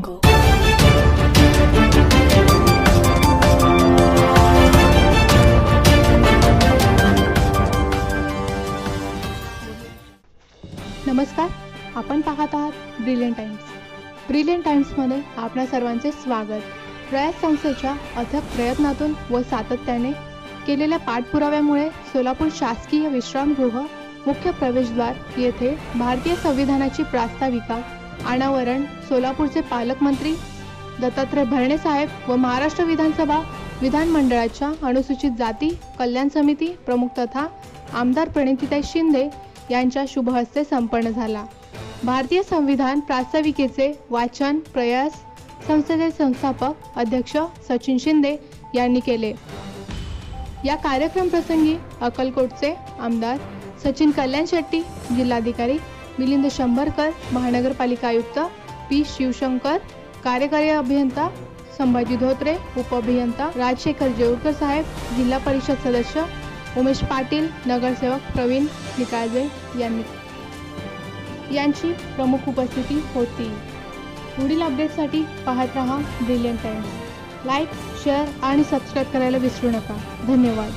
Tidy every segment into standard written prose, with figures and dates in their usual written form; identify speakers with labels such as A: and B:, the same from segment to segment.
A: jungle.
B: नमस्कार, आपण पाहत आहात ब्रिलियंट टाइम्स. ब्रिलियंट टाइम्समध्ये आपणा सर्वांचे स्वागत. प्रयास संस्थेच्या अथक प्रयत्नातून व सातत्याने केलेल्या पाठपुराव्यामुळे सोलापूर शासकीय विश्रामगृह मुख्य प्रवेशद्वार येथे भारतीय संविधानाची प्रास्ताविका अनावरण सोलापूरचे पालकमंत्री दत्तात्रय भरणे साहेब व महाराष्ट्र विधानसभा विधानमंडळाच्या अनुसूचित जाती कल्याण समिती प्रमुख तथा आमदार प्रणितीताई शिंदे यांच्या शुभ हस्ते संपन्न झाला. भारतीय संविधान प्रास्ताविकेचे वाचन प्रयास संस्थेचे संस्थापक अध्यक्ष सचिन शिंदे यांनी केले. या कार्यक्रम प्रसंगी अक्कलकोटचे आमदार सचिन कल्याण शेट्टी, जिल्हाधिकारी मिलिंद शंभरकर, महानगरपालिका आयुक्त पी शिवशंकर, कार्यकारी अभियंता संभाजी धोत्रे, उपअभियंता राजशेखर जेऊरकर साहेब, जिल्हा परिषद सदस्य उमेश पाटील, नगरसेवक प्रवीण निकाळजे यांची प्रमुख उपस्थिती होती. पुढील अपडेटसाठी पाहत रहा ब्रिलियंट टाइम्स. लाईक, शेअर आणि सबस्क्राईब करायला विसरू नका. धन्यवाद.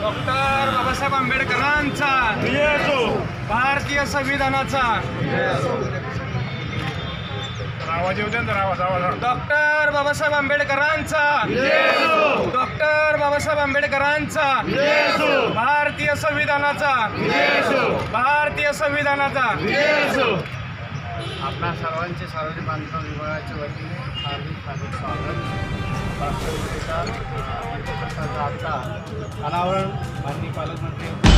C: डॉक्टर बाबासाहेब आंबेडकरांचा भारतीय संविधानाचा डॉक्टर बाबासाहेब आंबेडकरांचा डॉक्टर बाबासाहेब आंबेडकरांचा भारतीय संविधानाचा भारतीय संविधानाचा
D: आपणा सर्वांचे सार्वजनिक बांधकाम विभागाच्या वतीने हार्दिक स्वागत. वास्तविकता आता अनावरण माननीय पालकमंत्री